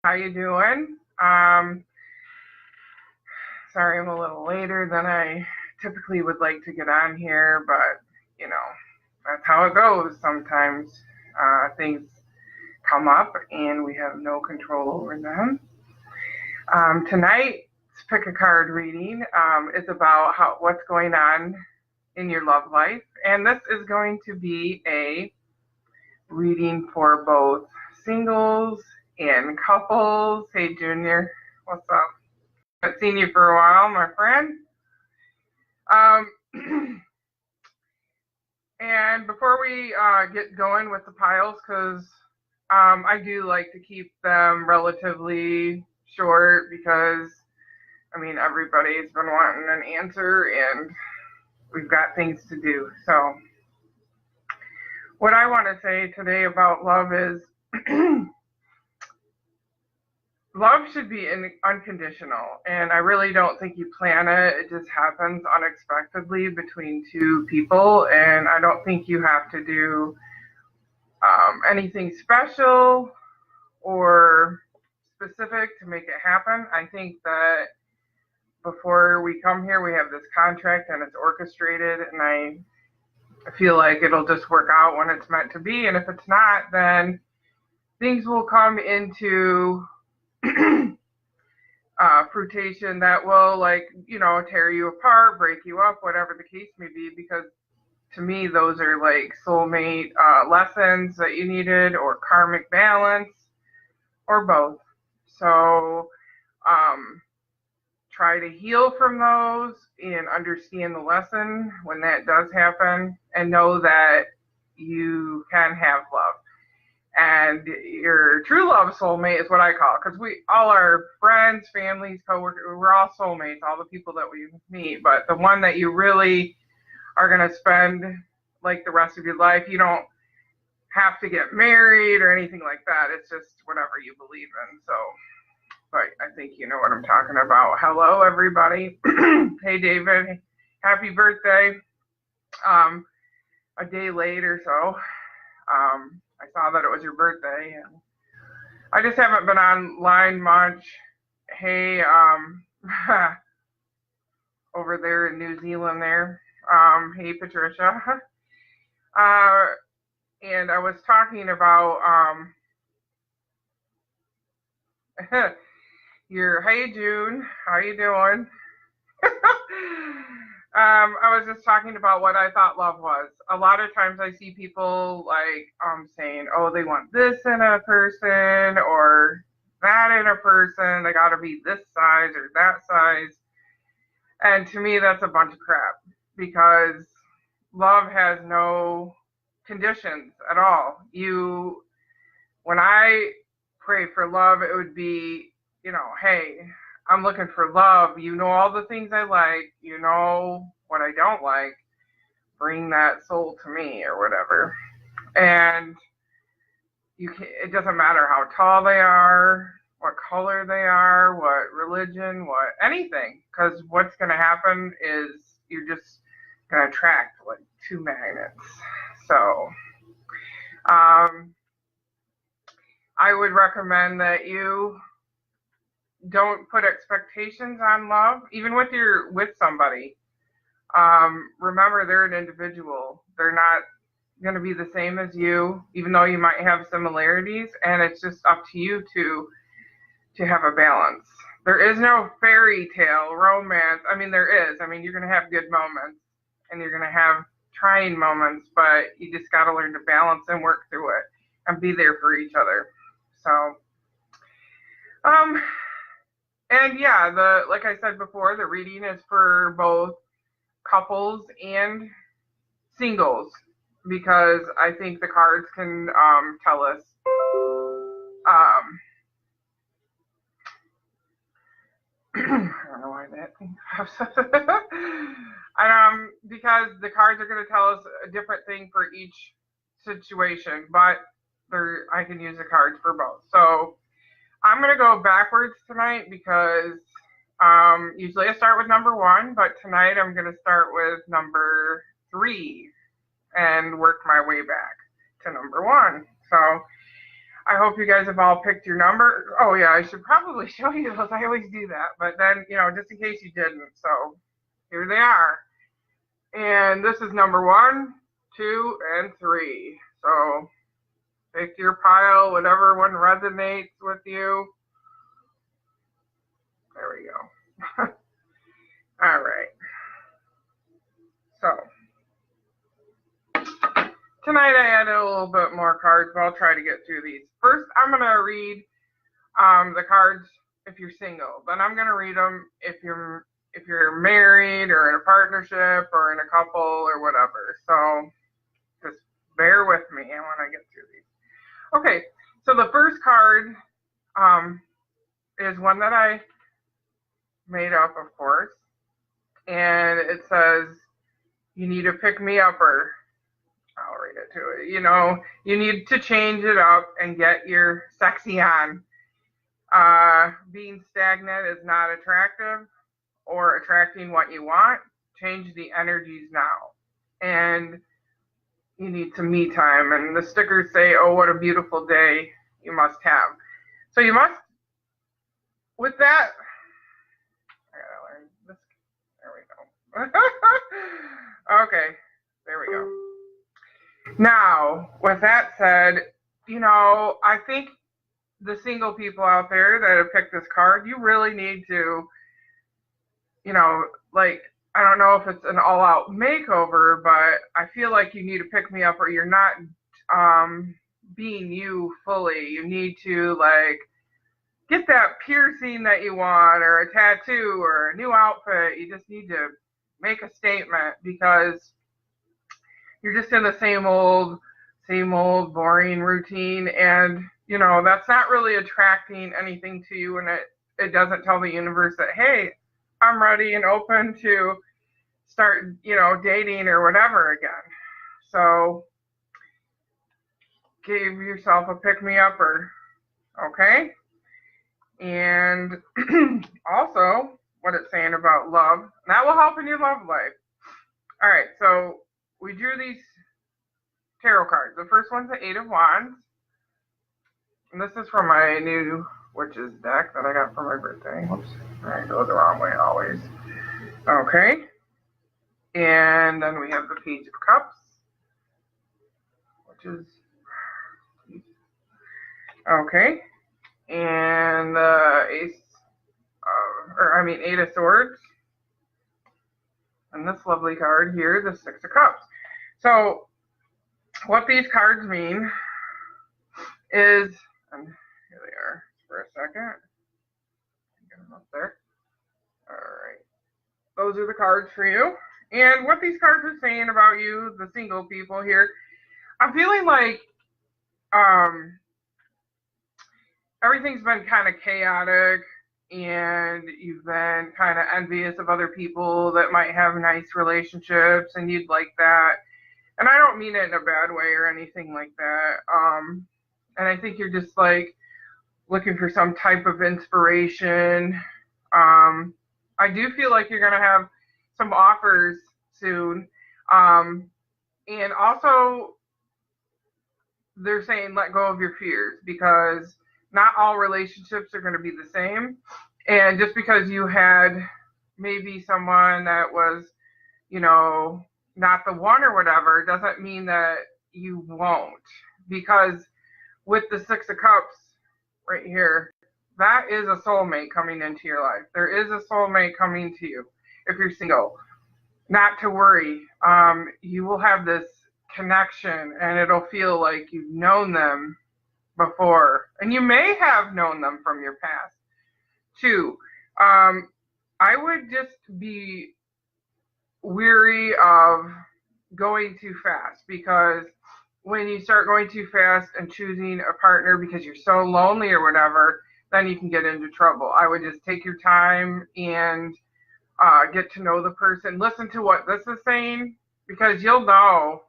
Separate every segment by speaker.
Speaker 1: How you doing? Sorry I'm a little later than I typically would like to get on here, but you know, that's how it goes sometimes. Things come up and we have no control over them. Tonight's pick a card reading is about what's going on in your love life, and this is going to be a reading for both singles and couples. Hey, Junior, what's up? Haven't seen you for a while, my friend. And before we get going with the piles, because I do like to keep them relatively short because, I mean, everybody's been wanting an answer and we've got things to do. So what I want to say today about love is love should be unconditional, and I really don't think you plan it. It just happens unexpectedly between two people, and I don't think you have to do anything special or specific to make it happen. I think that before we come here, we have this contract and it's orchestrated, and I feel like it'll just work out when it's meant to be, and if it's not, then things will come into fruition that will, like, tear you apart, break you up, whatever the case may be, because to me those are like soulmate lessons that you needed, or karmic balance, or both. So try to heal from those and understand the lesson when that does happen, and know that you can have love. And your true love soulmate is what I call it, because we all are friends, families, coworkers, we're all soulmates, all the people that we meet. But the one that you really are going to spend like the rest of your life, you don't have to get married or anything like that. It's just whatever you believe in. So, but I think you know what I'm talking about. Hello, everybody. Hey, David. Happy birthday. A day late or so. I saw that it was your birthday, and I just haven't been online much. Hey, over there in New Zealand there. Hey, Patricia. And I was talking about hey, June, how you doing? I was just talking about what I thought love was. A lot of times I see people like saying, oh, they want this in a person or that in a person. They got to be this size or that size. And to me, that's a bunch of crap, because love has no conditions at all. When I pray for love, it would be, hey, I'm looking for love. You know all the things I like. You know what I don't like. Bring that soul to me, or whatever. And it doesn't matter how tall they are, what color they are, what religion, what anything. Because what's going to happen is you're just going to attract like two magnets. So I would recommend that you don't put expectations on love, even with somebody. Remember, they're an individual. They're not going to be the same as you, even though you might have similarities, and it's just up to you to have a balance. There is no fairy tale romance. I mean, there is. I mean, you're going to have good moments and you're going to have trying moments, but you just got to learn to balance and work through it and be there for each other. So and yeah, like I said before, the reading is for both couples and singles, because I think the cards can tell us I don't know why that thing pops up. Because the cards are going to tell us a different thing for each situation, but I can use the cards for both. So I'm going to go backwards tonight, because usually I start with number 1, but tonight I'm going to start with number 3 and work my way back to number 1. So I hope you guys have all picked your number. Oh yeah, I should probably show you those. I always do that. But then, just in case you didn't. So here they are. And this is number 1, 2, and 3. So pick your pile, whatever one resonates with you. There we go. All right. So tonight I added a little bit more cards, but I'll try to get through these. First, I'm going to read the cards if you're single. Then I'm going to read them if you're married or in a partnership or in a couple or whatever. So just bear with me when I get through these. Okay, so the first card is one that I made up, of course. And it says, you need a pick-me-upper. I'll read it to it. You need to change it up and get your sexy on. Being stagnant is not attractive or attracting what you want. Change the energies now. And you need some me time. And the stickers say, oh, what a beautiful day you must have. So you must, with that, I gotta learn this. There we go. Okay, there we go. Now, with that said, I think the single people out there that have picked this card, you really need to, I don't know if it's an all-out makeover, but I feel like you need to pick me up, or you're not being you fully. You need to, get that piercing that you want, or a tattoo, or a new outfit. You just need to make a statement, because you're just in the same old boring routine, and that's not really attracting anything to you, and it doesn't tell the universe that, hey, I'm ready and open to start dating or whatever again. So give yourself a pick-me-upper, okay? And also what it's saying about love, that will help in your love life. All right, so we drew these tarot cards. The first one's the 8 of Wands. And this is from my new Witches deck that I got for my birthday. Whoops. All right, go the wrong way always. Okay. And then we have the Page of Cups, which is, okay. And the 8 of Swords. And this lovely card here, the 6 of Cups. So what these cards mean is, and here they are for a second. Get them up there. All right. Those are the cards for you. And what these cards are saying about you, the single people here, I'm feeling like everything's been kind of chaotic, and you've been kind of envious of other people that might have nice relationships, and you'd like that. And I don't mean it in a bad way or anything like that. And I think you're just looking for some type of inspiration. I do feel like you're going to have some offers soon. And also, they're saying let go of your fears, because not all relationships are going to be the same. And just because you had maybe someone that was, not the one or whatever, doesn't mean that you won't. Because with the 6 of Cups right here, that is a soulmate coming into your life. There is a soulmate coming to you if you're single. Not to worry. You will have this connection, and it'll feel like you've known them before. And you may have known them from your past, too. I would just be weary of going too fast, because when you start going too fast and choosing a partner because you're so lonely or whatever, then you can get into trouble. I would just take your time and get to know the person. Listen to what this is saying, because you'll know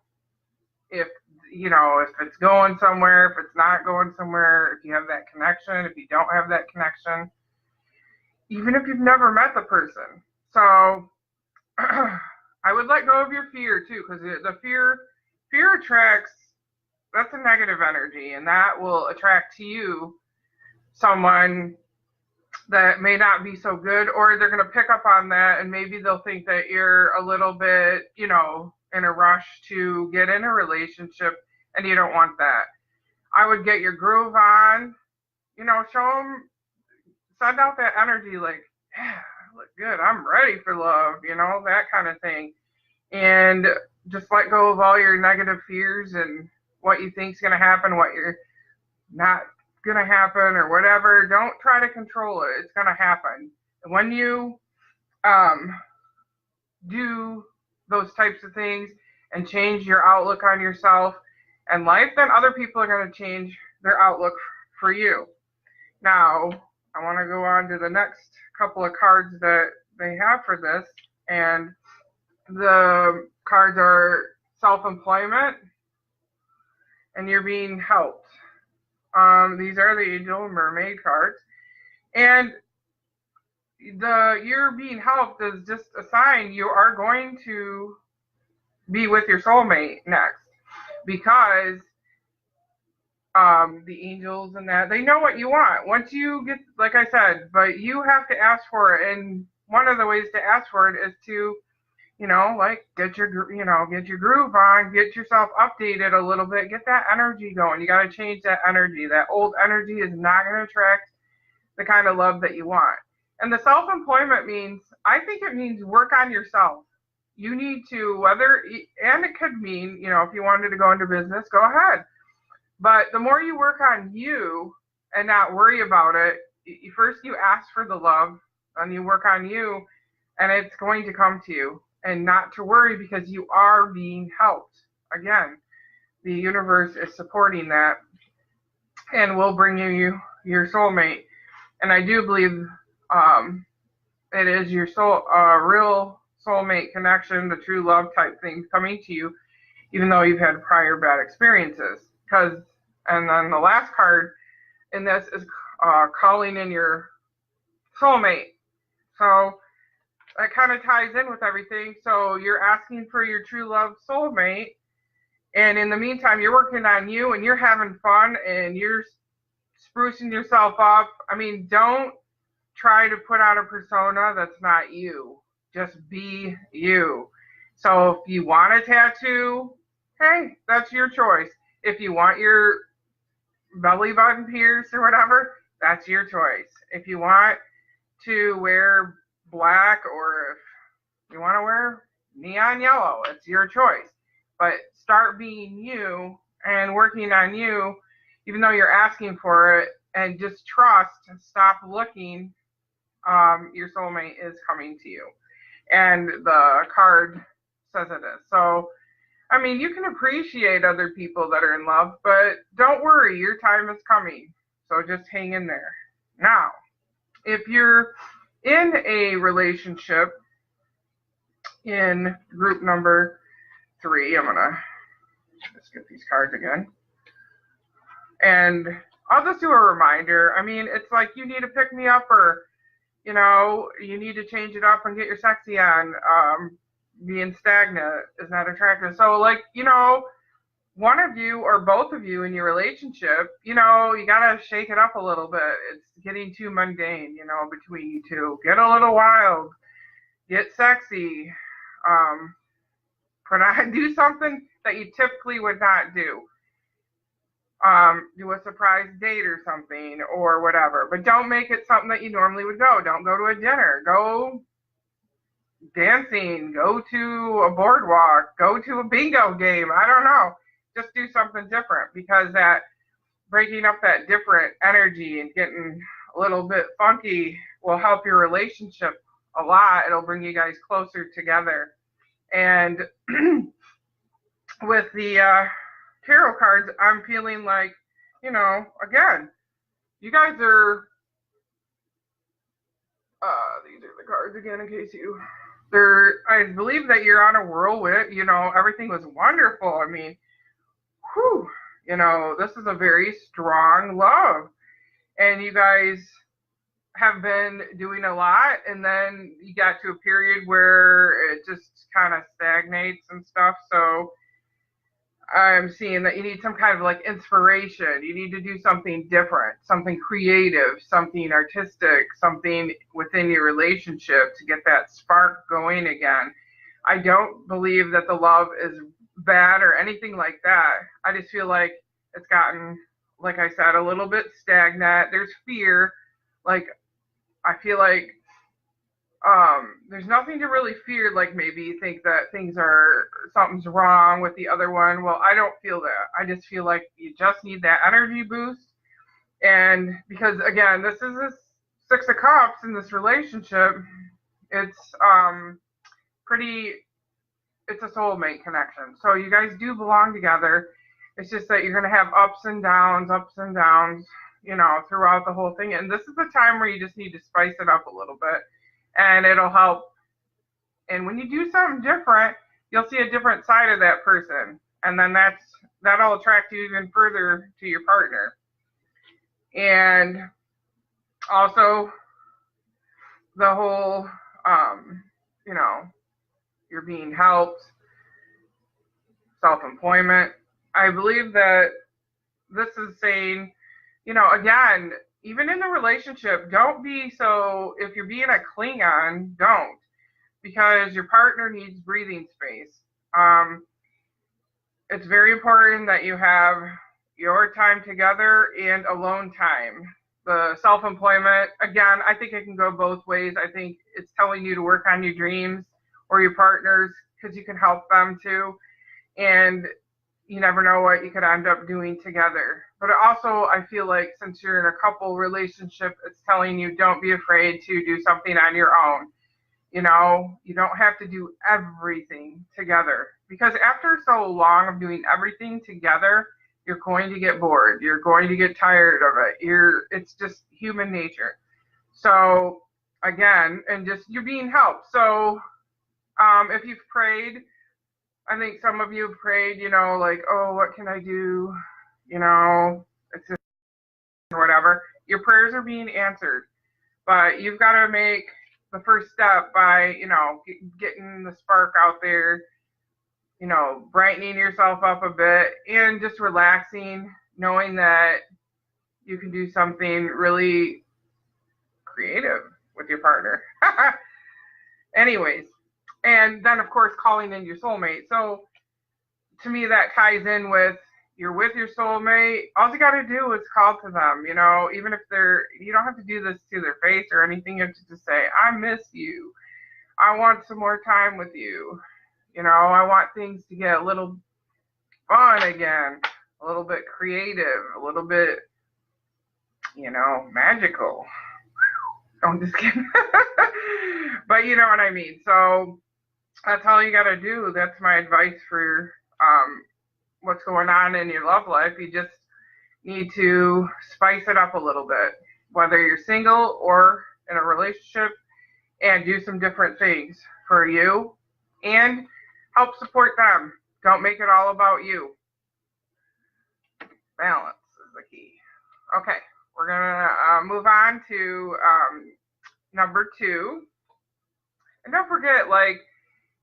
Speaker 1: if it's going somewhere, if it's not going somewhere, if you have that connection, if you don't have that connection, even if you've never met the person. So I would let go of your fear too, because the fear attracts that's a negative energy, and that will attract to you someone that may not be so good, or they're going to pick up on that, and maybe they'll think that you're a little bit, in a rush to get in a relationship, and you don't want that. I would get your groove on, show them, send out that energy like, yeah, I look good, I'm ready for love, that kind of thing. And just let go of all your negative fears and what you think's going to happen, what you're not going to happen, or whatever. Don't try to control it. It's going to happen. And when you do those types of things and change your outlook on yourself and life, then other people are going to change their outlook for you. Now, I want to go on to the next couple of cards that they have for this. And the cards are self-employment and you're being helped. These are the Angel and Mermaid cards. And you're being helped is just a sign you are going to be with your soulmate next. Because the angels and that, they know what you want. Once you get, like I said, but you have to ask for it. And one of the ways to ask for it is to, get your groove on, get yourself updated a little bit, get that energy going. You got to change that energy. That old energy is not going to attract the kind of love that you want. And the self-employment means, I think it means work on yourself. You need to, and it could mean, if you wanted to go into business, go ahead. But the more you work on you and not worry about it, first you ask for the love, and you work on you, and it's going to come to you. And not to worry, because you are being helped. Again, the universe is supporting that and will bring you your soulmate. And I do believe it is your real soulmate connection, the true love type things coming to you, even though you've had prior bad experiences. And then the last card in this is calling in your soulmate. So that kind of ties in with everything. So you're asking for your true love soulmate, and in the meantime, you're working on you, and you're having fun, and you're sprucing yourself up. I mean, don't try to put on a persona that's not you. Just be you. So if you want a tattoo, hey, that's your choice. If you want your belly button pierced or whatever, that's your choice. If you want to wear black, or if you want to wear neon yellow, it's your choice. But start being you and working on you, even though you're asking for it, and just trust. Stop looking. Your soulmate is coming to you, and the card says it is. So, I mean, you can appreciate other people that are in love, but don't worry, your time is coming. So just hang in there. Now, if you're in a relationship in group number 3, I'm going to just get these cards again. And I'll just do a reminder. I mean, it's like you need to pick me up, or, you need to change it up and get your sexy on. Being stagnant is not attractive. So, one of you or both of you in your relationship, you got to shake it up a little bit. It's getting too mundane, between you two. Get a little wild. Get sexy. Do something that you typically would not do. Do a surprise date or something, or whatever. But don't make it something that you normally would go. Don't go to a dinner. Go dancing. Go to a boardwalk. Go to a bingo game. I don't know. Just do something different, because that breaking up that different energy and getting a little bit funky will help your relationship a lot. It'll bring you guys closer together. And with the tarot cards, I'm feeling like, again, you guys are, these are the cards again in case I believe that you're on a whirlwind, everything was wonderful. I mean, whew, this is a very strong love, and you guys have been doing a lot, and then you got to a period where it just kind of stagnates and stuff. So I'm seeing that you need some kind of like inspiration. You need to do something different, something creative, something artistic, something within your relationship to get that spark going again. I don't believe that the love is bad or anything like that. I just feel like it's gotten, like I said, a little bit stagnant. There's fear. Like, I feel like there's nothing to really fear. Like, maybe you think that something's wrong with the other one. Well, I don't feel that. I just feel like you just need that energy boost. And because, again, this is a Six of Cups in this relationship, it's pretty, it's a soulmate connection. So you guys do belong together. It's just that you're going to have ups and downs, throughout the whole thing. And this is the time where you just need to spice it up a little bit, and it'll help. And when you do something different, you'll see a different side of that person. And then that'll attract you even further to your partner. And also the whole, you're being helped, self-employment. I believe that this is saying, again, even in the relationship, don't be so, if you're being a Klingon, don't, because your partner needs breathing space. It's very important that you have your time together and alone time. The self-employment, again, I think it can go both ways. I think it's telling you to work on your dreams or your partners, because you can help them too. And you never know what you could end up doing together. But also, I feel like since you're in a couple relationship, it's telling you don't be afraid to do something on your own. You don't have to do everything together, because after so long of doing everything together, you're going to get bored. You're going to get tired of it. It's just human nature. So again, and just you're being helped. So if you've prayed, I think some of you have prayed, like, oh, what can I do? It's just whatever. Your prayers are being answered, but you've got to make the first step by, getting the spark out there, brightening yourself up a bit and just relaxing, knowing that you can do something really creative with your partner. Anyways, and then of course calling in your soulmate. So to me that ties in with, you're with your soulmate, all you got to do is call to them, even if you don't have to do this to their face or anything. You have to just say, I miss you, I want some more time with you, I want things to get a little fun again, a little bit creative, a little bit, magical. I'm just kidding. But you know what I mean. So that's all you got to do. That's my advice for what's going on in your love life. You just need to spice it up a little bit, whether you're single or in a relationship, and do some different things for you and help support them. Don't make it all about you. Balance is the key. Okay, we're going to move on to number 2. And don't forget,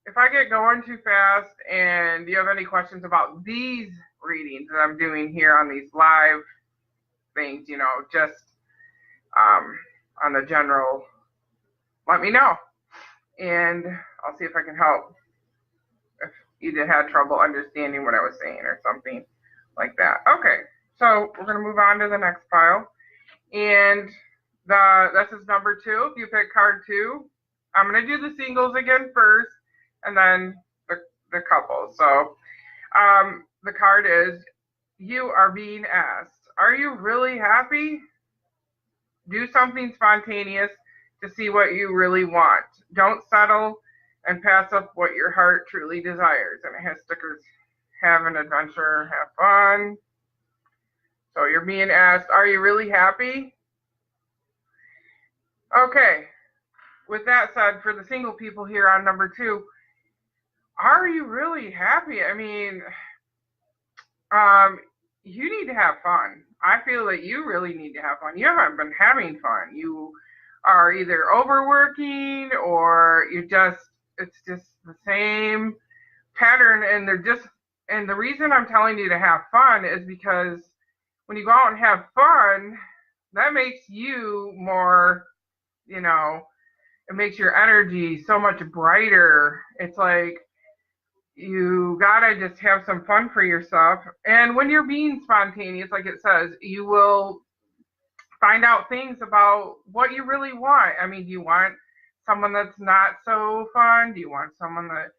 Speaker 1: if I get going too fast and you have any questions about these readings that I'm doing here on these live things, just on the general, let me know. And I'll see if I can help if you had trouble understanding what I was saying or something like that. Okay, so we're going to move on to the next pile. And this is number 2. If you pick card 2, I'm going to do the singles again first, and then the couples. So the card is, you are being asked, are you really happy? Do something spontaneous to see what you really want. Don't settle and pass up what your heart truly desires. And it has stickers, have an adventure, have fun. So you're being asked, are you really happy? Okay, with that said, for the single people here on number 2, are you really happy? I mean, you need to have fun. I feel that you really need to have fun. You haven't been having fun. You are either overworking or it's just the same pattern, and they're just And the reason I'm telling you to have fun is because when you go out and have fun, that makes you more, you know, it makes your energy so much brighter. It's like you gotta just have some fun for yourself. And when you're being spontaneous, like it says, you will find out things about what you really want. I mean, do you want someone that's not so fun? Do you want someone that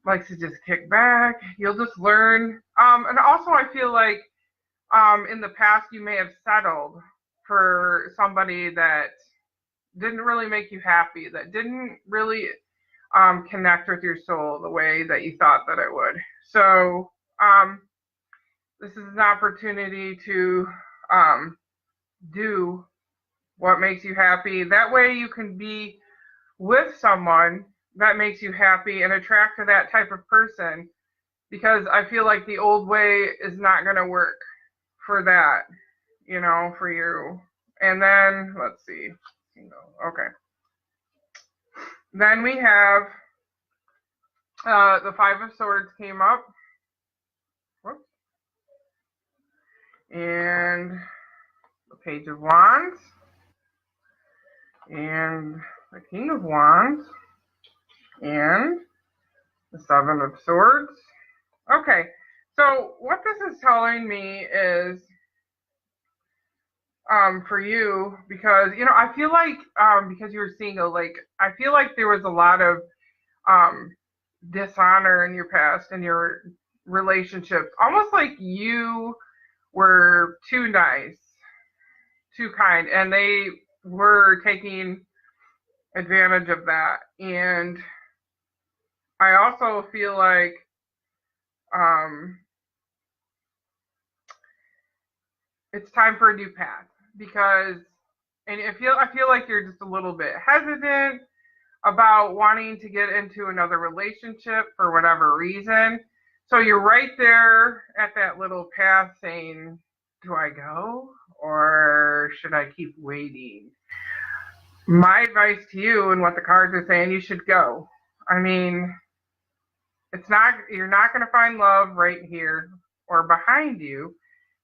Speaker 1: likes to just kick back? You'll just learn. And also, I feel like in the past you may have settled for somebody that didn't really make you happy, that didn't really connect with your soul the way that you thought that it would. So this is an opportunity to do what makes you happy. That way you can be with someone that makes you happy and attract to that type of person, because I feel like the old way is not going to work for that, for you. And then, let's see. Okay. Then we have the Five of Swords came up. Whoops. And the Page of Wands. And the King of Wands. And the Seven of Swords. Okay. So what this is telling me is for you, because I feel like because you were single, like I feel like there was a lot of dishonor in your past in your relationships, almost like you were too nice, too kind, and they were taking advantage of that. And I also feel like it's time for a new path, because and I feel like you're just a little bit hesitant about wanting to get into another relationship for whatever reason. So you're right there at that little path saying, do I go or should I keep waiting? My advice to you and what the cards are saying, you should go. I mean, you're not going to find love right here or behind you.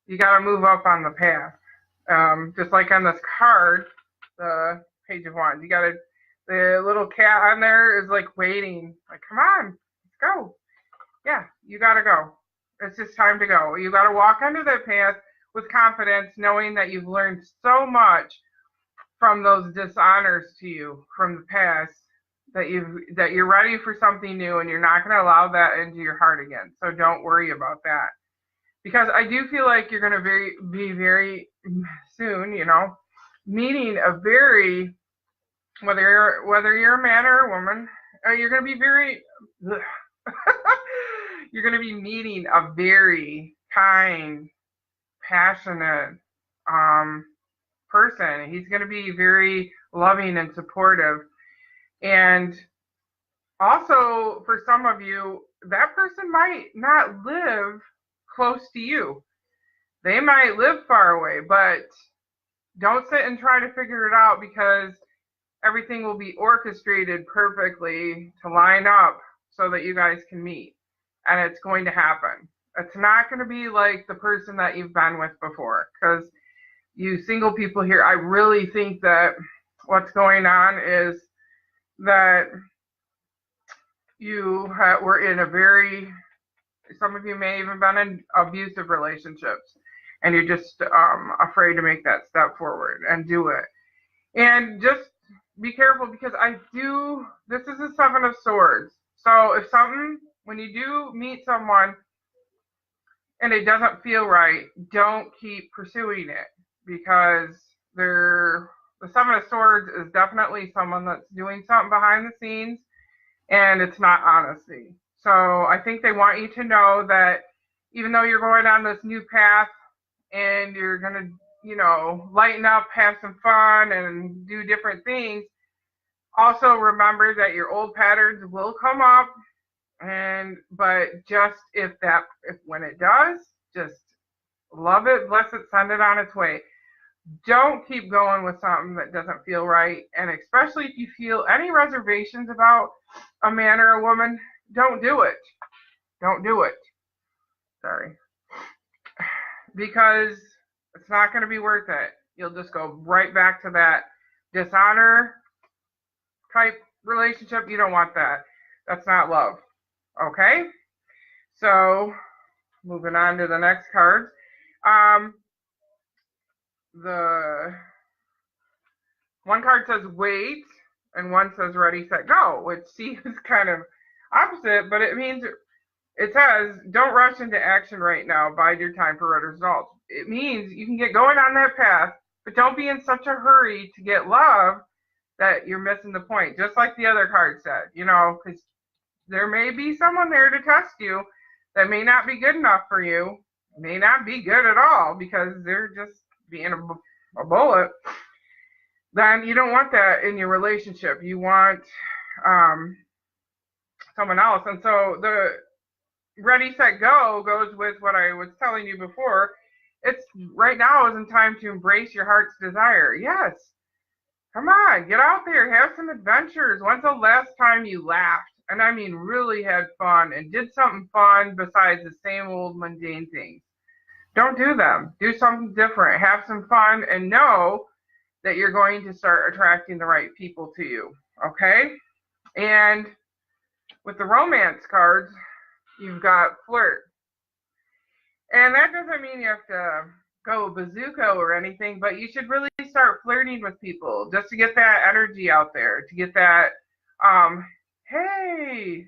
Speaker 1: You got to move up on the path. Just like on this card, the Page of Wands, the little cat on there is like waiting, like, come on, let's go. Yeah, you got to go. It's just time to go. You got to walk onto that path with confidence, knowing that you've learned so much from those dishonors to you from the past, that you're ready for something new, and you're not going to allow that into your heart again. So don't worry about that, because I do feel like you're going to be very soon, meeting a very, whether you're a man or a woman, you're going to be very you're going to be meeting a very kind, passionate person. He's going to be very loving and supportive. And also, for some of you, that person might not live close to you. They might live far away, but don't sit and try to figure it out, because everything will be orchestrated perfectly to line up so that you guys can meet. And it's going to happen. It's not going to be like the person that you've been with before, because you single people here, I really think that what's going on is that you were in some of you may even been in abusive relationships, and you're just afraid to make that step forward and do it. And just be careful, because this is a Seven of Swords. So when you do meet someone and it doesn't feel right, don't keep pursuing it, because the Seven of Swords is definitely someone that's doing something behind the scenes, and it's not honesty. So I think they want you to know that even though you're going on this new path and you're going to, lighten up, have some fun, and do different things, also remember that your old patterns will come up, but just if when it does, just love it, bless it, send it on its way. Don't keep going with something that doesn't feel right. And especially if you feel any reservations about a man or a woman, don't do it. Don't do it. Sorry. Because it's not going to be worth it. You'll just go right back to that dishonor type relationship. You don't want that. That's not love. Okay? So, moving on to the next card. The one card says wait, and one says ready, set, go, which seems kind of opposite, but it means it says don't rush into action right now. Bide your time for results. It means you can get going on that path, but don't be in such a hurry to get love that you're missing the point. Just like the other card said, because there may be someone there to test you that may not be good enough for you, may not be good at all because they're just being a bullet. Then you don't want that in your relationship. You want someone else. And so the ready, set, go goes with what I was telling you before. It's right now isn't time to embrace your heart's desire. Yes. Come on, get out there, have some adventures. When's the last time you laughed? And I mean really had fun and did something fun besides the same old mundane things. Don't do them. Do something different. Have some fun and know that you're going to start attracting the right people to you. Okay? And with the romance cards, you've got flirt. And that doesn't mean you have to go bazooka or anything, but you should really start flirting with people just to get that energy out there, to get that, hey,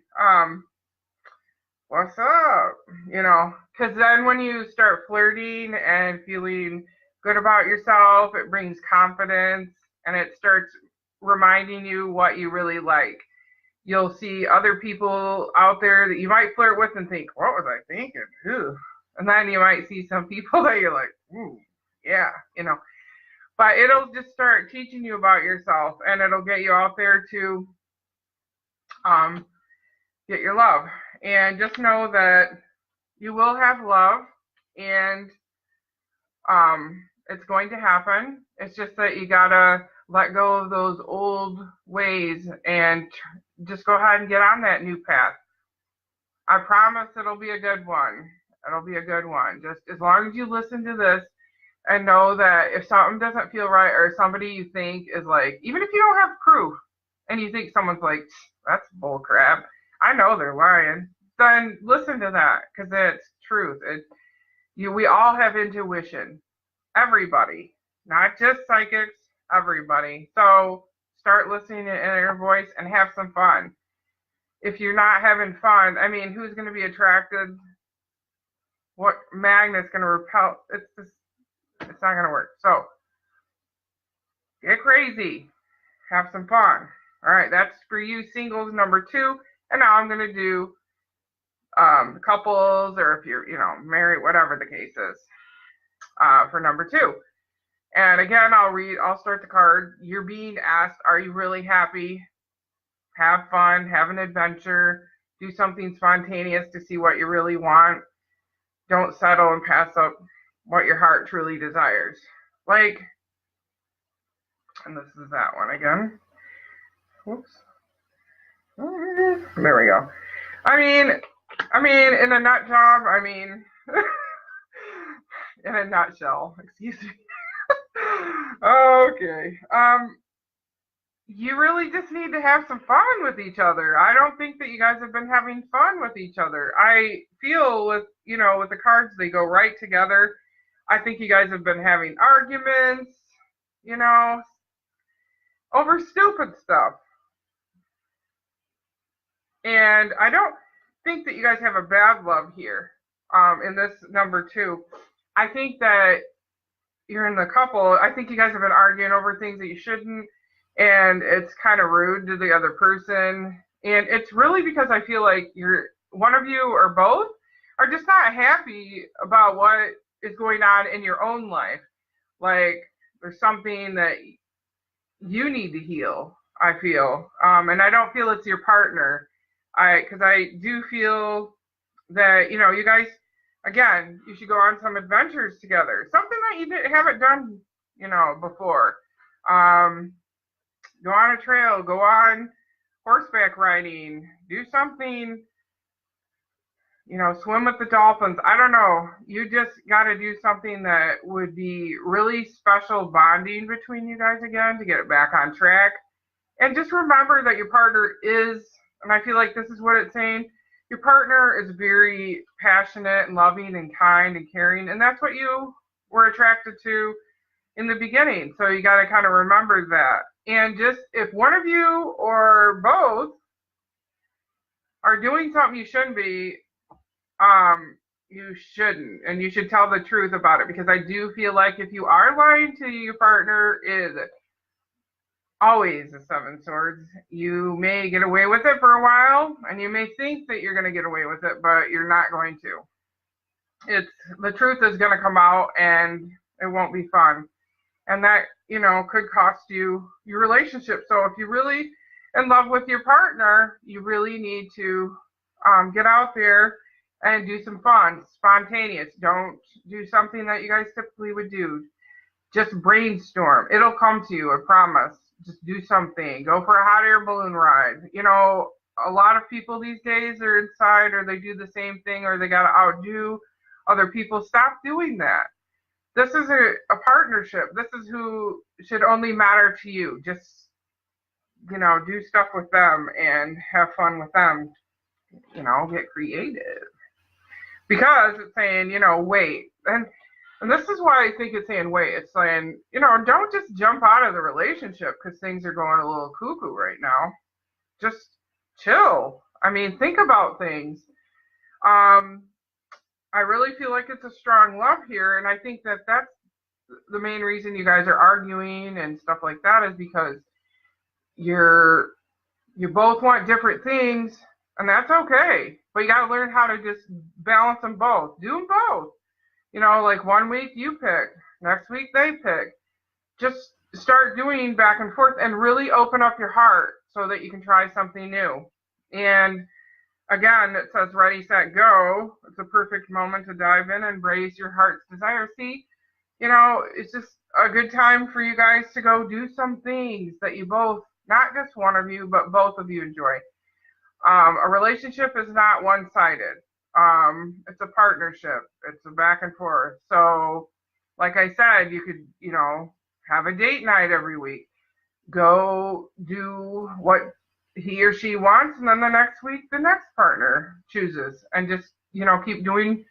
Speaker 1: what's up? Because then when you start flirting and feeling good about yourself, it brings confidence and it starts reminding you what you really like. You'll see other people out there that you might flirt with and think, what was I thinking? Ew. And then you might see some people that you're like, ooh, yeah, But it'll just start teaching you about yourself and it'll get you out there to get your love. And just know that you will have love and it's going to happen. It's just that you gotta let go of those old ways and just go ahead and get on that new path. I promise it'll be a good one. It'll be a good one. Just as long as you listen to this and know that if something doesn't feel right or somebody you think is like, even if you don't have proof and you think someone's like, that's bull crap, I know they're lying, then listen to that because it's truth. We all have intuition. Everybody, not just psychics, everybody. So start listening to inner voice and have some fun. If you're not having fun, I mean, who's going to be attracted? What magnet's going to repel? It's not going to work. So get crazy. Have some fun. All right, that's for you singles number 2. And now I'm going to do couples or if you're, married, whatever the case is, for number 2. And again, I'll start the card. You're being asked, are you really happy? Have fun, have an adventure, do something spontaneous to see what you really want. Don't settle and pass up what your heart truly desires. And this is that one again. Whoops. There we go. I mean, in a nut job, in a nutshell, excuse me. Okay. You really just need to have some fun with each other. I don't think that you guys have been having fun with each other. I feel with the cards, they go right together. I think you guys have been having arguments, over stupid stuff. And I don't think that you guys have a bad love here, in this number 2. I think that you're in the couple. I think you guys have been arguing over things that you shouldn't. And it's kind of rude to the other person. And it's really because I feel like one of you or both are just not happy about what is going on in your own life. Like there's something that you need to heal, I feel. And I don't feel it's your partner. Because I do feel that, you guys, again, you should go on some adventures together. Something that you haven't done, before. Go on a trail, go on horseback riding, do something swim with the dolphins. I don't know. You just got to do something that would be really special bonding between you guys again to get it back on track. And just remember that your partner is, and I feel like this is what it's saying, your partner is very passionate and loving and kind and caring. And that's what you were attracted to in the beginning. So you got to kind of remember that. And just if one of you or both are doing something you shouldn't be, you shouldn't, and you should tell the truth about it, because I do feel like if you are lying to your partner, is always the seven swords. You may get away with it for a while, and you may think that you're going to get away with it, but you're not going to. The truth is going to come out, and it won't be fun, and that could cost you your relationship. So if you're really in love with your partner, you really need to get out there and do some fun, spontaneous. Don't do something that you guys typically would do. Just brainstorm. It'll come to you, I promise. Just do something. Go for a hot air balloon ride. A lot of people these days are inside, or they do the same thing, or they got to outdo other people. Stop doing that. This is a partnership. This is who should only matter to you. Just, do stuff with them and have fun with them. Get creative. Because it's saying, wait. And this is why I think it's saying wait. It's saying, don't just jump out of the relationship because things are going a little cuckoo right now. Just chill. I mean, think about things. I really feel like it's a strong love here. And I think that that's the main reason you guys are arguing and stuff like that, is because you both want different things. And that's okay. But you got to learn how to just balance them both. Do them both. Like one week you pick, next week they pick. Just start doing back and forth and really open up your heart so that you can try something new. And again, it says ready, set, go. It's a perfect moment to dive in and embrace your heart's desire. See, it's just a good time for you guys to go do some things that you both, not just one of you, but both of you enjoy. A relationship is not one-sided. It's a partnership. It's a back and forth. So, like I said, you could, have a date night every week. Go do what he or she wants, and then the next week, the next partner chooses, and just, keep doing.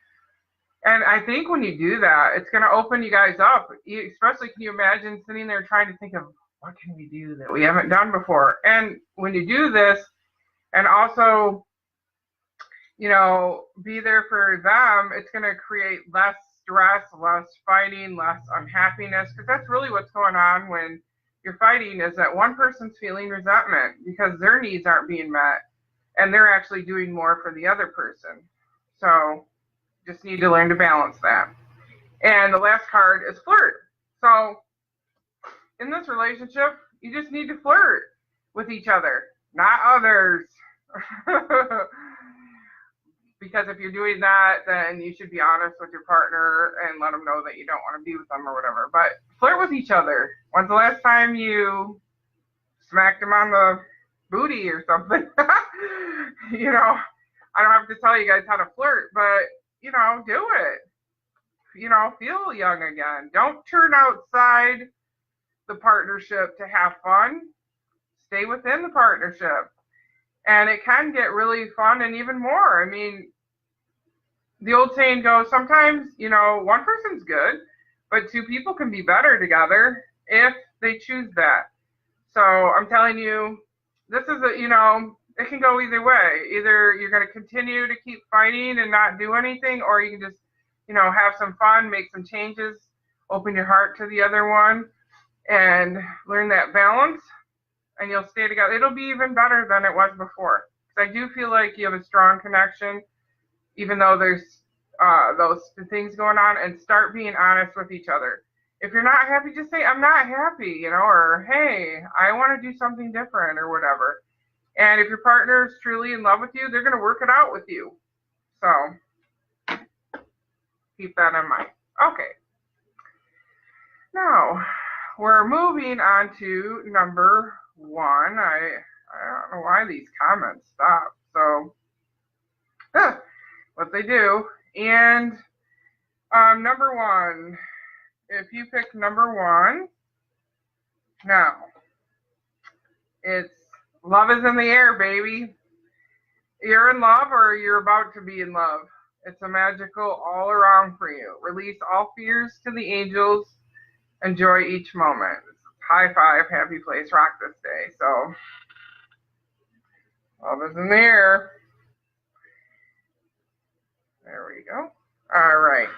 Speaker 1: And I think when you do that, it's going to open you guys up. Especially, can you imagine sitting there trying to think of what can we do that we haven't done before? And when you do this, and also, be there for them, it's going to create less stress, less fighting, less unhappiness, because that's really what's going on when you're fighting, is that one person's feeling resentment because their needs aren't being met, and they're actually doing more for the other person. So just need to learn to balance that. And the last card is flirt. So in this relationship, you just need to flirt with each other, not others. Because if you're doing that, then you should be honest with your partner and let them know that you don't want to be with them or whatever. But flirt with each other. When's the last time you smacked them on the booty or something? I don't have to tell you guys how to flirt, but, do it. Feel young again. Don't turn outside the partnership to have fun. Stay within the partnership. And it can get really fun and even more. I mean, the old saying goes, sometimes, one person's good, but two people can be better together if they choose that. So I'm telling you, this is it can go either way. Either you're going to continue to keep fighting and not do anything, or you can just, have some fun, make some changes, open your heart to the other one, and learn that balance. And you'll stay together. It'll be even better than it was before. Because I do feel like you have a strong connection, even though there's those things going on. And start being honest with each other. If you're not happy, just say, I'm not happy, or hey, I want to do something different or whatever. And if your partner is truly in love with you, they're going to work it out with you. So keep that in mind. Okay. Now, we're moving on to number 1. I don't know why these comments stopped. So, what they do. And number one, if you pick number one, now it's love is in the air, baby. You're in love or you're about to be in love. It's a magical all around for you. Release all fears to the angels. Enjoy each moment. High five, happy place, rock this day. So, love is in the air. There we go. All right.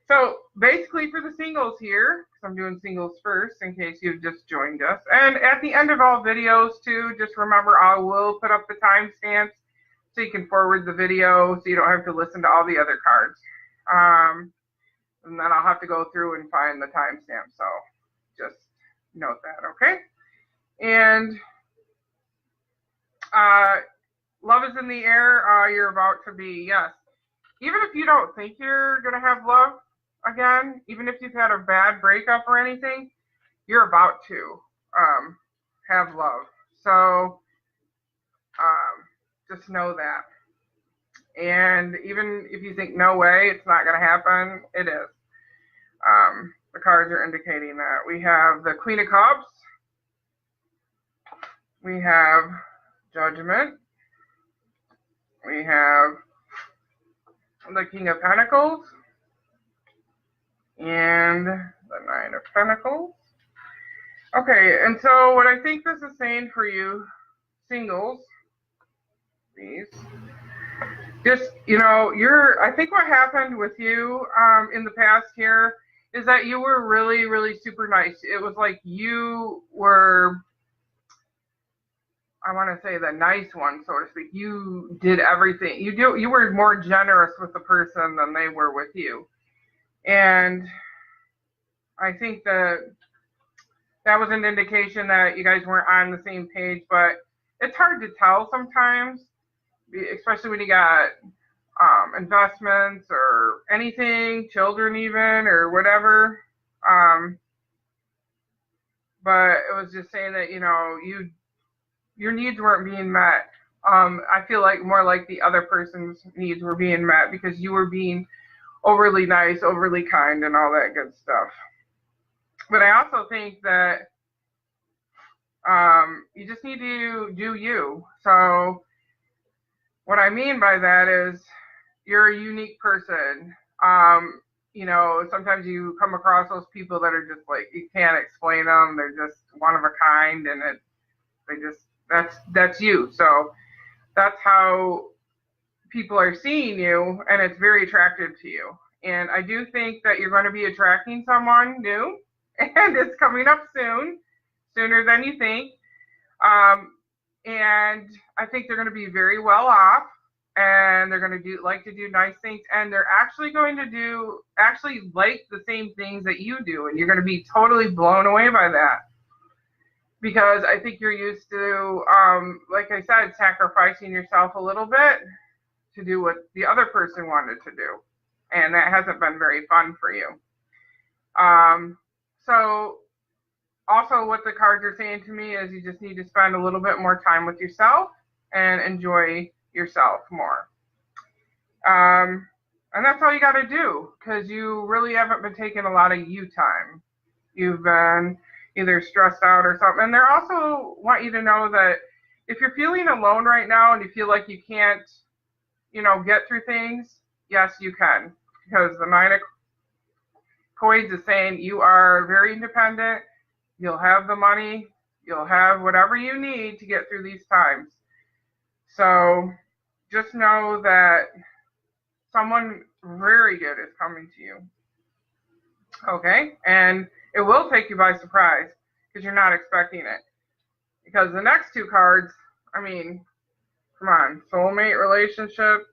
Speaker 1: So, basically for the singles here, because I'm doing singles first in case you've just joined us. And at the end of all videos, too, just remember I will put up the timestamps so you can forward the video so you don't have to listen to all the other cards. And then I'll have to go through and find the timestamp. So, just note that, okay? And love is in the air. You're about to be, yes. Even if you don't think you're going to have love again, even if you've had a bad breakup or anything, you're about to have love. So just know that. And even if you think, no way, it's not going to happen, it is. The cards are indicating that. We have the Queen of Cups. We have Judgment. We have the King of Pentacles. And the Nine of Pentacles. Okay, and so what I think this is saying for you, singles, these, just, you know, I think what happened with you in the past here is that you were really, really super nice. It was like you were, I want to say the nice one, so to speak. You did everything. You were more generous with the person than they were with you. And I think that was an indication that you guys weren't on the same page, but it's hard to tell sometimes, especially when you got investments or anything, children even, or whatever. But it was just saying that, you know, your needs weren't being met. I feel like more like the other person's needs were being met because you were being overly nice, overly kind, and all that good stuff. But I also think that you just need to do you. So what I mean by that is you're a unique person. You know, sometimes you come across those people that are just like, you can't explain them. They're just one of a kind, and that's you. So that's how people are seeing you, and it's very attractive to you. And I do think that you're going to be attracting someone new, and it's coming up soon, sooner than you think. And I think they're going to be very well off, and they're going to like to do nice things, and they're actually going to like the same things that you do, and you're going to be totally blown away by that. Because I think you're used to, like I said, sacrificing yourself a little bit to do what the other person wanted to do. And that hasn't been very fun for you. So also what the cards are saying to me is you just need to spend a little bit more time with yourself and enjoy yourself more. And that's all you got to do, because you really haven't been taking a lot of you time. You've been either stressed out or something. And they also want you to know that if you're feeling alone right now and you feel like you can't, you know, get through things, yes, you can. Because the Nine of Coins is saying you are very independent. You'll have the money. You'll have whatever you need to get through these times. So just know that someone very good is coming to you. Okay? And it will take you by surprise because you're not expecting it. Because the next two cards, I mean, come on, soulmate relationship,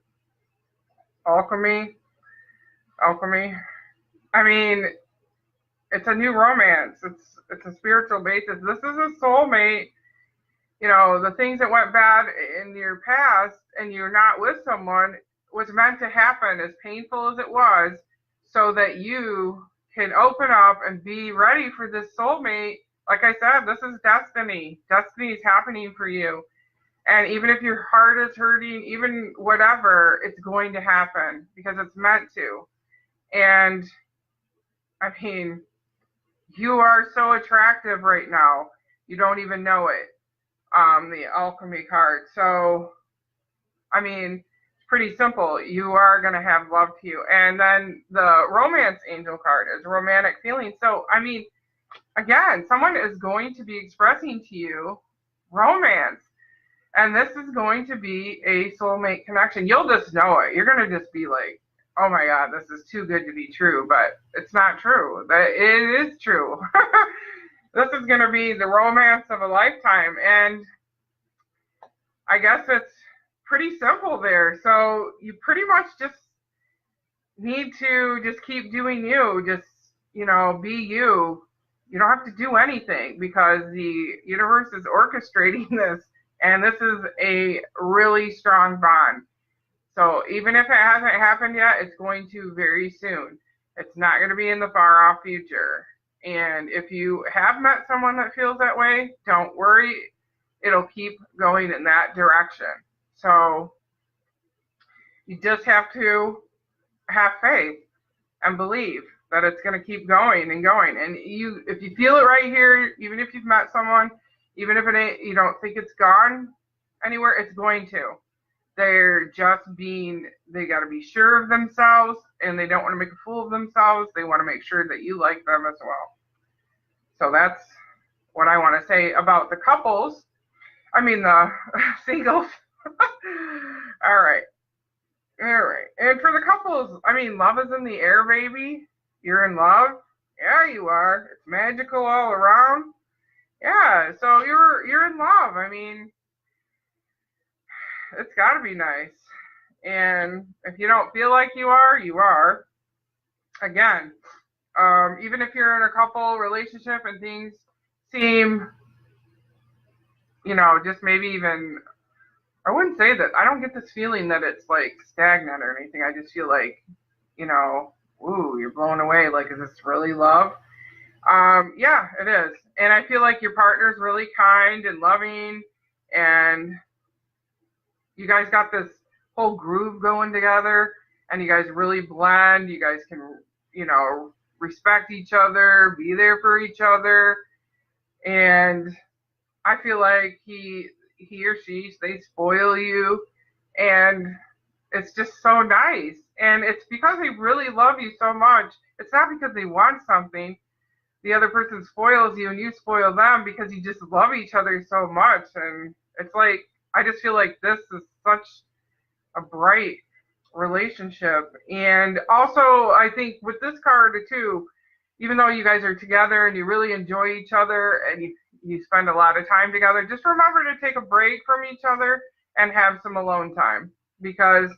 Speaker 1: alchemy. I mean, it's a new romance. It's a spiritual basis. This is a soulmate. You know, the things that went bad in your past and you're not with someone was meant to happen, as painful as it was, so that you can open up and be ready for this soulmate. Like I said, this is destiny. Destiny is happening for you. And even if your heart is hurting, even whatever, it's going to happen because it's meant to. And I mean, you are so attractive right now. You don't even know it. The alchemy card. So, I mean, it's pretty simple. You are going to have love to you. And then the romance angel card is romantic feelings. So, I mean, again, someone is going to be expressing to you romance. And this is going to be a soulmate connection. You'll just know it. You're going to just be like, oh my God, this is too good to be true. But it's not true. It is true. This is going to be the romance of a lifetime. And I guess it's pretty simple there. So you pretty much just need to just keep doing you. Just, be you. You don't have to do anything because the universe is orchestrating this. And this is a really strong bond. So even if it hasn't happened yet, it's going to very soon. It's not going to be in the far off future. And if you have met someone that feels that way, don't worry. It'll keep going in that direction. So you just have to have faith and believe that it's going to keep going and going. And if you feel it right here, even if you've met someone, even if you don't think it's gone anywhere, it's going to. They're just they got to be sure of themselves, and they don't want to make a fool of themselves. They want to make sure that you like them as well. So that's what I want to say about the couples. I mean, the singles. All right. And for the couples, I mean, love is in the air, baby. You're in love. Yeah, you are. It's magical all around. Yeah, so you're in love. I mean, it's got to be nice. And if you don't feel like you are, you are. Again, even if you're in a couple relationship and things seem, just maybe even, I wouldn't say that. I don't get this feeling that it's like stagnant or anything. I just feel like, ooh, you're blown away. Like, is this really love? Yeah, it is. And I feel like your partner's really kind and loving, and you guys got this whole groove going together, and you guys really blend. You guys can, respect each other, be there for each other. And I feel like he or she, they spoil you, and it's just so nice. And it's because they really love you so much. It's not because they want something. The other person spoils you and you spoil them because you just love each other so much. And it's like, I just feel like this is such a bright relationship. And also, I think with this card too, even though you guys are together and you really enjoy each other and you spend a lot of time together, just remember to take a break from each other and have some alone time, because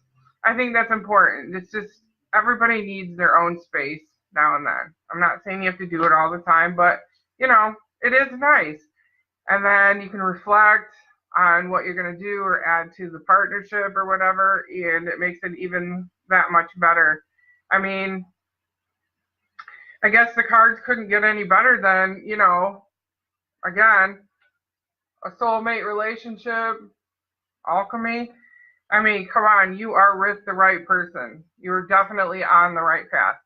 Speaker 1: I think that's important. It's just, everybody needs their own space now and then. I'm not saying you have to do it all the time, but it is nice. And then you can reflect on what you're going to do or add to the partnership or whatever, and it makes it even that much better. I mean, I guess the cards couldn't get any better than, again, a soulmate relationship, alchemy. I mean, come on, you are with the right person. You're definitely on the right path.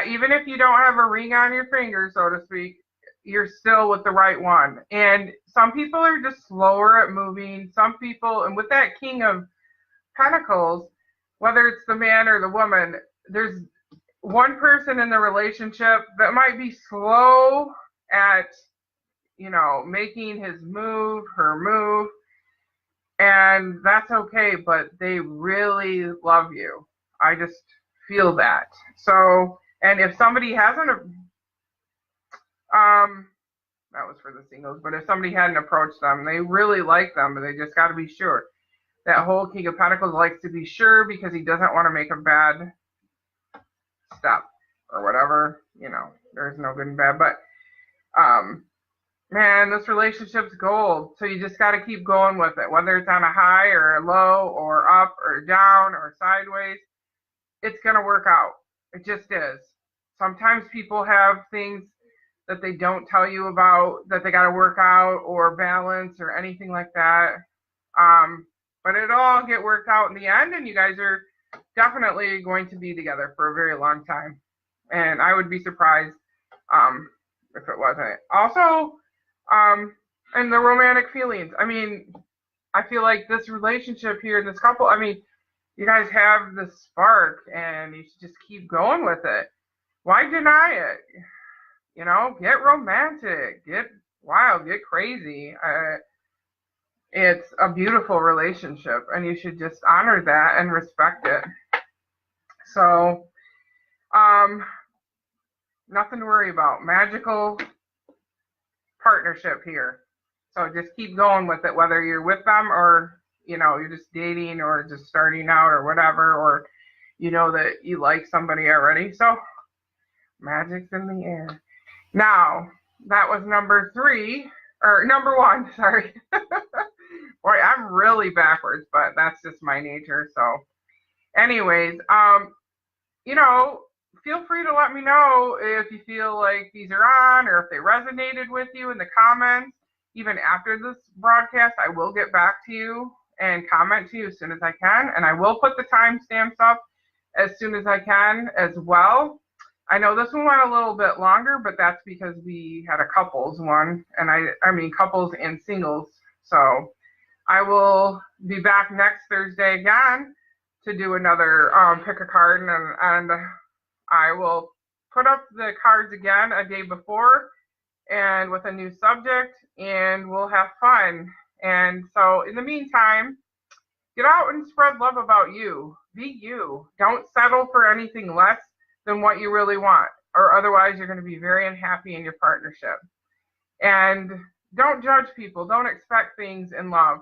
Speaker 1: Even if you don't have a ring on your finger, so to speak, you're still with the right one. And some people are just slower at moving. Some people, and with that King of Pentacles, whether it's the man or the woman, there's one person in the relationship that might be slow at, making his move, her move. And that's okay, but they really love you. I just feel that. So, and if somebody hasn't, that was for the singles, but if somebody hadn't approached them, they really like them, but they just got to be sure. That whole King of Pentacles likes to be sure because he doesn't want to make a bad step or whatever. There's no good and bad, but, man, this relationship's gold. So you just got to keep going with it, whether it's on a high or a low or up or down or sideways. It's going to work out. It just is. Sometimes people have things that they don't tell you about that they got to work out or balance or anything like that. But it'll all get worked out in the end, and you guys are definitely going to be together for a very long time. And I would be surprised if it wasn't. Also, and the romantic feelings. I mean, I feel like this relationship here, this couple, I mean, you guys have this spark and you should just keep going with it. Why deny it? You know, get romantic, get wild, get crazy. It's a beautiful relationship and you should just honor that and respect it. So, nothing to worry about. Magical partnership here. So just keep going with it, whether you're with them or, you know, you're just dating or just starting out or whatever, or you know that you like somebody already. So magic's in the air. Now, that was number 3, or number 1, sorry. Boy, I'm really backwards, but that's just my nature. So anyways, you know, feel free to let me know if you feel like these are on or if they resonated with you in the comments. Even after this broadcast, I will get back to you and comment to you as soon as I can. And I will put the timestamps up as soon as I can as well. I know this one went a little bit longer, but that's because we had a couples one, and I mean couples and singles. So I will be back next Thursday again to do another pick a card, and I will put up the cards again a day before and with a new subject, and we'll have fun. And so in the meantime, get out and spread love about you. Be you. Don't settle for anything less than what you really want, or otherwise you're going to be very unhappy in your partnership. And don't judge people. Don't expect things in love.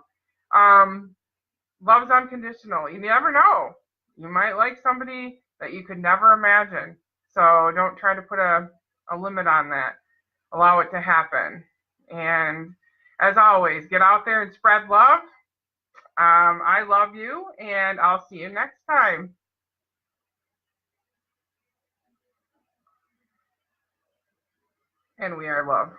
Speaker 1: Love's unconditional. You never know. You might like somebody that you could never imagine. So don't try to put a limit on that. Allow it to happen. And as always, get out there and spread love. I love you, and I'll see you next time. And we are love.